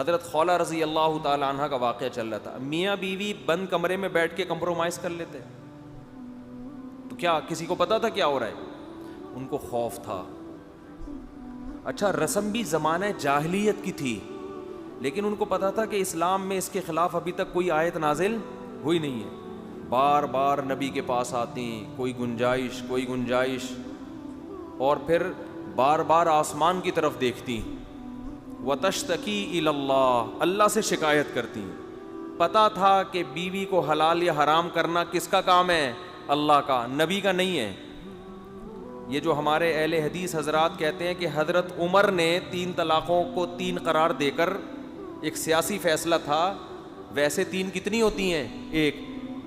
حضرت خولہ رضی اللہ تعالی عنہ کا واقعہ چل رہا تھا. میاں بیوی بند کمرے میں بیٹھ کے کمپرومائز کر لیتے, تو کیا کسی کو پتا تھا کیا ہو رہا ہے؟ ان کو خوف تھا. اچھا رسم بھی زمانہ جاہلیت کی تھی, لیکن ان کو پتا تھا کہ اسلام میں اس کے خلاف ابھی تک کوئی آیت نازل ہوئی نہیں ہے. بار بار نبی کے پاس آتی, کوئی گنجائش, اور پھر بار بار آسمان کی طرف دیکھتی, وتشتکی الی اللہ, اللہ سے شکایت کرتی. پتا تھا کہ بیوی کو حلال یا حرام کرنا کس کا کام ہے؟ اللہ کا, نبی کا نہیں ہے. یہ جو ہمارے اہل حدیث حضرات کہتے ہیں کہ حضرت عمر نے 3 طلاقوں کو 3 قرار دے کر ایک سیاسی فیصلہ تھا, ویسے 3 کتنی ہوتی ہیں؟ 1.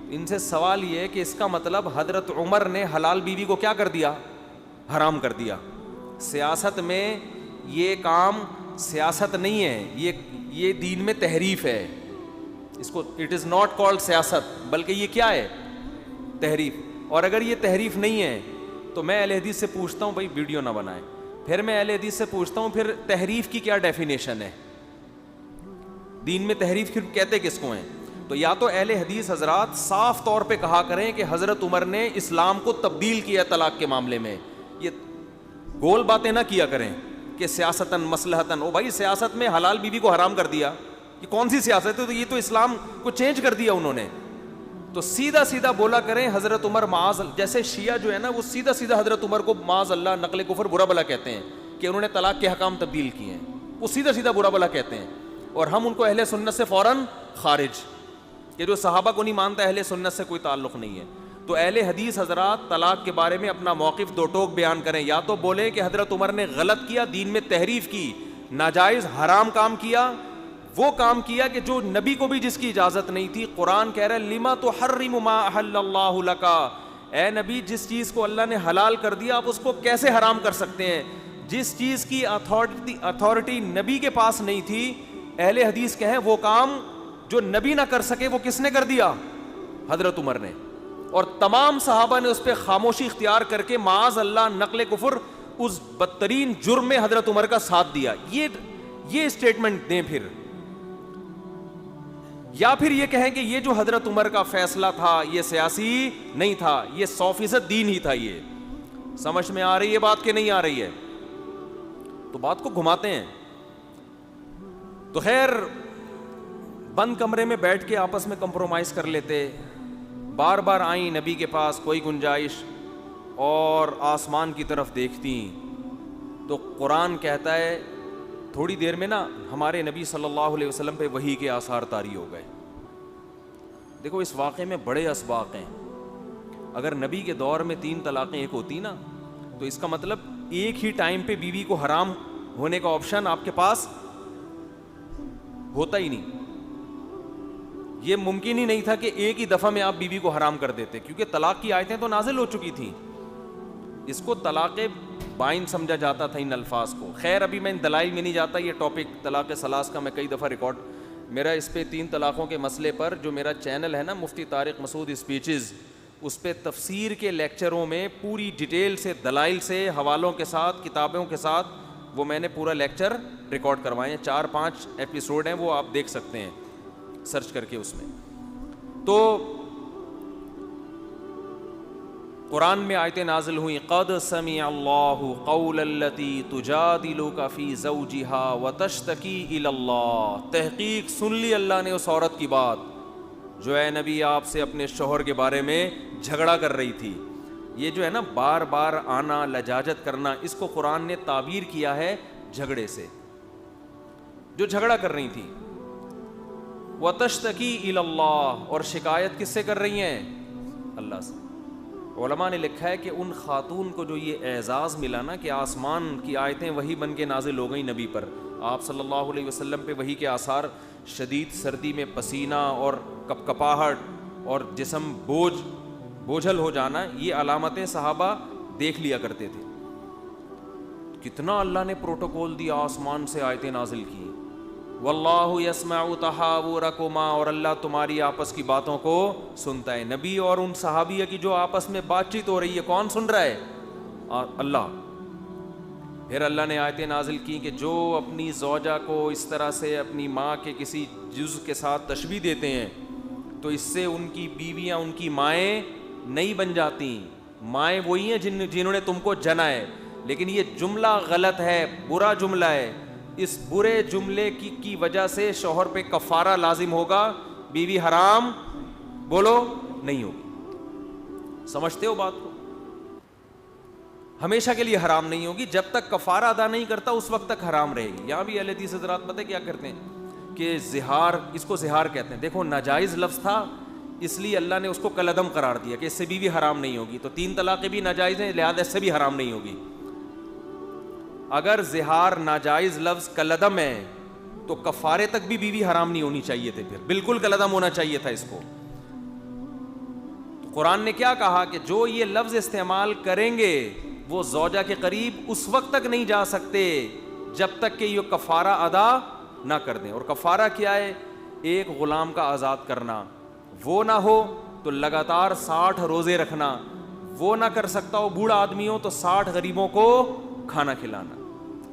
ان سے سوال یہ ہے کہ اس کا مطلب حضرت عمر نے حلال بیوی کو کیا کر دیا؟ حرام کر دیا. سیاست میں یہ کام سیاست نہیں ہے, یہ دین میں تحریف ہے. اس کو اٹ از ناٹ کالڈ سیاست, بلکہ یہ کیا ہے؟ تحریف. اور اگر یہ تحریف نہیں ہے تو میں اہل حدیث سے پوچھتا ہوں, بھائی ویڈیو نہ بنائیں. پھر میں اہل حدیث سے پوچھتا ہوں, پھر تحریف کی کیا ڈیفینیشن ہے؟ دین میں تحریف کہتے کس کو ہیں؟ تو یا تو اہل حدیث حضرات صاف طور پہ کہا کریں کہ حضرت عمر نے اسلام کو تبدیل کیا طلاق کے معاملے میں. یہ گول باتیں نہ کیا کریں کہ سیاستاً مصلحتاً, او بھائی سیاست میں حلال بیوی کو حرام کر دیا, یہ کون سی سیاست ہے؟ تو یہ تو اسلام کو چینج کر دیا انہوں نے. تو سیدھا بولا کریں حضرت عمر معاذ, جیسے شیعہ جو ہے نا وہ سیدھا حضرت عمر کو معاذ اللہ نقل کفر برا بلا کہتے ہیں کہ انہوں نے طلاق کے حکام تبدیل کیے ہیں, وہ سیدھا برا بلا کہتے ہیں. اور ہم ان کو اہل سنت سے فوراً خارج, کہ جو صحابہ کو نہیں مانتا اہل سنت سے کوئی تعلق نہیں ہے. تو اہل حدیث حضرات طلاق کے بارے میں اپنا موقف 2 ٹوک بیان کریں, یا تو بولیں کہ حضرت عمر نے غلط کیا, دین میں تحریف کی, ناجائز حرام کام کیا, وہ کام کیا کہ جو نبی کو بھی جس کی اجازت نہیں تھی. قرآن کہہ رہا ہے لما تحرم ما احل اللہ لک, اے نبی جس چیز کو اللہ نے حلال کر دیا آپ اس کو کیسے حرام کر سکتے ہیں؟ جس چیز کی اتھارٹی نبی کے پاس نہیں تھی, اہل حدیث کہیں وہ کام جو نبی نہ کر سکے وہ کس نے کر دیا؟ حضرت عمر نے. اور تمام صحابہ نے اس پہ خاموشی اختیار کر کے معاذ اللہ نقل کفر اس بدترین جرم میں حضرت عمر کا ساتھ دیا. یہ اسٹیٹمنٹ دیں پھر, یا پھر یہ کہیں کہ یہ جو حضرت عمر کا فیصلہ تھا یہ سیاسی نہیں تھا, یہ 100% دین ہی تھا. یہ سمجھ میں آ رہی ہے بات کہ نہیں آ رہی ہے؟ تو بات کو گھماتے ہیں. تو خیر بند کمرے میں بیٹھ کے آپس میں کمپرومائز کر لیتے, بار بار آئیں نبی کے پاس, کوئی گنجائش, اور آسمان کی طرف دیکھتی. تو قرآن کہتا ہے تھوڑی دیر میں نا ہمارے نبی صلی اللہ علیہ وسلم پہ وحی کے آثار طاری ہو گئے. دیکھو اس واقعے میں بڑے اسباق ہیں. اگر نبی کے دور میں 3 طلاقیں ایک ہوتی نا, تو اس کا مطلب ایک ہی ٹائم پہ بیوی کو حرام ہونے کا آپشن آپ کے پاس ہوتا ہی نہیں. یہ ممکن ہی نہیں تھا کہ ایک ہی دفعہ میں آپ بیوی کو حرام کر دیتے, کیونکہ طلاق کی آیتیں تو نازل ہو چکی تھیں. اس کو طلاق بائن سمجھا جاتا تھا ان الفاظ کو. خیر ابھی میں ان دلائل میں نہیں جاتا, یہ ٹاپک طلاق ثلاث کا میں کئی دفعہ ریکارڈ میرا اس پہ 3 طلاقوں کے مسئلے پر جو میرا چینل ہے نا مفتی طارق مسعود اسپیچز, اس پہ تفسیر کے لیکچروں میں پوری ڈیٹیل سے دلائل سے حوالوں کے ساتھ کتابوں کے ساتھ وہ میں نے پورا لیکچر ریکارڈ کروائے ہیں. 4-5 ایپیسوڈ ہیں, وہ آپ دیکھ سکتے ہیں سرچ کر کے اس میں. تو قرآن میں آیتیں نازل ہوئیں, قد سمع اللہ قول التی تجادلک فی زوجہا وتشتکی الی اللہ, تحقیق سن لی اللہ نے اس عورت کی بات جو اے نبی آپ سے اپنے شوہر کے بارے میں جھگڑا کر رہی تھی. یہ جو ہے نا بار بار آنا, لجاجت کرنا, اس کو قرآن نے تعبیر کیا ہے جھگڑے سے, جو جھگڑا کر رہی تھی. وتشتکی الی اللہ, اور شکایت کس سے کر رہی ہیں؟ اللہ سے. علماء نے لکھا ہے کہ ان خاتون کو جو یہ اعزاز ملا نا کہ آسمان کی آیتیں وہی بن کے نازل ہو گئیں نبی پر, آپ صلی اللہ علیہ وسلم پہ وہی کے آثار, شدید سردی میں پسینہ اور کپکپاہٹ اور جسم بوجھل ہو جانا, یہ علامتیں صحابہ دیکھ لیا کرتے تھے. کتنا اللہ نے پروٹوکول دیا, آسمان سے آیتیں نازل کی. واللہ یسمع تحاورکما, اور اللہ تمہاری آپس کی باتوں کو سنتا ہے. نبی اور ان صحابیہ کی جو آپس میں بات چیت ہو رہی ہے کون سن رہا ہے؟ اللہ. پھر اللہ نے آیتیں نازل کی کہ جو اپنی زوجہ کو اس طرح سے اپنی ماں کے کسی جزء کے ساتھ تشبیہ دیتے ہیں تو اس سے ان کی بیویاں ان کی مائیں نہیں بن جاتی. مائیں وہی ہیں جنہوں نے تم کو جنا ہے. لیکن یہ جملہ غلط ہے, برا جملہ ہے. اس برے جملے کی وجہ سے شوہر پہ کفارہ لازم ہوگا, بیوی حرام بولو نہیں ہوگی. سمجھتے ہو بات کو؟ ہمیشہ کے لیے حرام نہیں ہوگی, جب تک کفارہ ادا نہیں کرتا اس وقت تک حرام رہے گی. یہاں بھی اہل حدیث حضرات پتہ کیا کرتے ہیں کہ زہار, اس کو زہار کہتے ہیں. دیکھو ناجائز لفظ تھا اس لیے اللہ نے اس کو کلعدم قرار دیا کہ اس سے بیوی حرام نہیں ہوگی. تو 3 طلاقیں بھی ناجائز ہیں, لہذا اس سے بھی حرام نہیں ہوگی. اگر زہار ناجائز لفظ کلعدم ہے تو کفارے تک بھی بیوی حرام نہیں ہونی چاہیے تھے, پھر بالکل کلعدم ہونا چاہیے تھا اس کو. تو قرآن نے کیا کہا کہ جو یہ لفظ استعمال کریں گے وہ زوجہ کے قریب اس وقت تک نہیں جا سکتے جب تک کہ یہ کفارہ ادا نہ کر دیں. اور کفارہ کیا ہے؟ ایک غلام کا آزاد کرنا. وہ نہ ہو تو لگاتار 60 روزے رکھنا. وہ نہ کر سکتا ہو, بوڑھا آدمی ہو, تو 60 غریبوں کو کھانا کھلانا.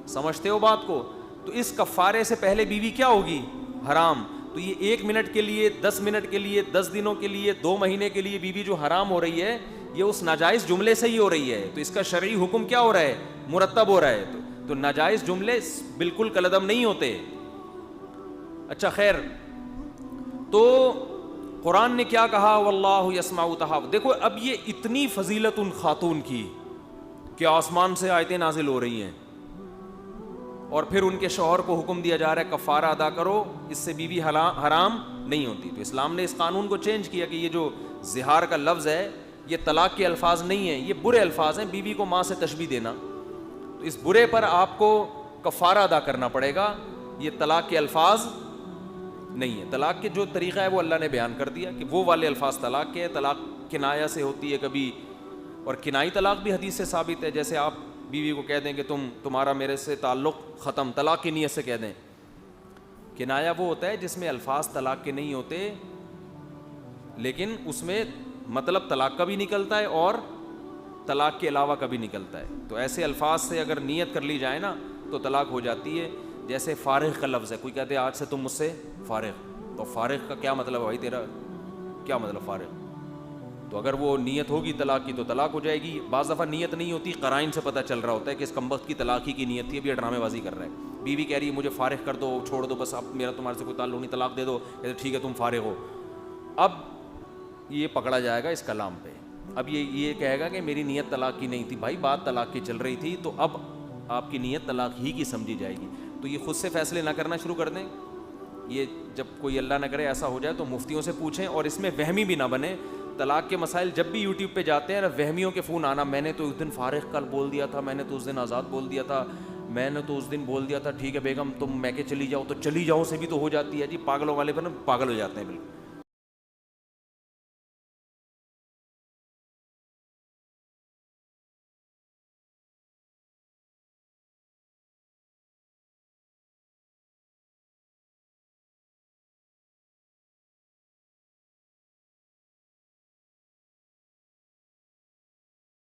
سمجھتے ہو بات کو؟ تو اس کفارے سے پہلے بیوی کیا ہوگی؟ حرام. تو یہ 1 منٹ کے لیے, 10 منٹ کے لیے, 10 دنوں کے لیے, 2 مہینے کے لیے بیوی جو حرام ہو رہی ہے یہ اس ناجائز جملے سے ہی ہو رہی ہے. تو اس کا شرعی حکم کیا ہو رہا ہے؟ مرتب ہو رہا ہے. تو ناجائز جملے بالکل کلعدم نہیں ہوتے. اچھا خیر, تو قرآن نے کیا کہا؟ واللہ یسمع تحاور. دیکھو اب یہ اتنی فضیلت ان خاتون کی کہ آسمان سے آیتیں نازل ہو رہی ہیں اور پھر ان کے شوہر کو حکم دیا جا رہا ہے کفارہ ادا کرو, اس سے بیوی حرام نہیں ہوتی. تو اسلام نے اس قانون کو چینج کیا کہ یہ جو زہار کا لفظ ہے یہ طلاق کے الفاظ نہیں ہیں, یہ برے الفاظ ہیں. بیوی کو ماں سے تشبیہ دینا, تو اس برے پر آپ کو کفارہ ادا کرنا پڑے گا. یہ طلاق کے الفاظ نہیں ہے. طلاق کے جو طریقہ ہے وہ اللہ نے بیان کر دیا کہ وہ والے الفاظ طلاق کے. طلاق کنایا سے ہوتی ہے کبھی, اور کنائی طلاق بھی حدیث سے ثابت ہے. جیسے آپ بیوی کو کہہ دیں کہ تمہارا میرے سے تعلق ختم, طلاق کی نیت سے کہہ دیں. کنایا وہ ہوتا ہے جس میں الفاظ طلاق کے نہیں ہوتے لیکن اس میں مطلب طلاق کا بھی نکلتا ہے اور طلاق کے علاوہ کا بھی نکلتا ہے. تو ایسے الفاظ سے اگر نیت کر لی جائے نا تو طلاق ہو جاتی ہے. جیسے فارغ کا لفظ ہے, کوئی کہتے ہیں آج سے تم مجھ سے فارغ, تو فارغ کا کیا مطلب ہے بھائی, تیرا کیا مطلب فارغ؟ تو اگر وہ نیت ہوگی طلاق کی تو طلاق ہو جائے گی. بعض دفعہ نیت نہیں ہوتی, قرائن سے پتہ چل رہا ہوتا ہے کہ اس کمبخت کی طلاق ہی کی نیت تھی, اب یہ ڈرامے بازی کر رہا ہے. بیوی کہہ رہی ہے مجھے فارغ کر دو, چھوڑ دو, بس اب میرا تمہارے سے کوئی تعلق نہیں, طلاق دے دو. کہتے ٹھیک ہے تم فارغ ہو. اب یہ پکڑا جائے گا اس کلام پہ. اب یہ کہے گا کہ میری نیت طلاق کی نہیں تھی. بھائی بات طلاق کی چل رہی تھی تو اب آپ کی نیت طلاق ہی کی سمجھی جائے گی. تو یہ خود سے فیصلے نہ کرنا شروع کر دیں. یہ جب کوئی اللہ نہ کرے ایسا ہو جائے تو مفتیوں سے پوچھیں, اور اس میں وہمی بھی نہ بنے. طلاق کے مسائل جب بھی یوٹیوب پہ جاتے ہیں نا, وہمیوں کے فون آنا, میں نے تو اس دن فارغ کل بول دیا تھا, میں نے تو اس دن آزاد بول دیا تھا, میں نے تو اس دن بول دیا تھا ٹھیک ہے بیگم تم میکے چلی جاؤ, تو چلی جاؤ سے بھی تو ہو جاتی ہے جی. پاگلوں والے پر نا پاگل ہو جاتے ہیں بالکل.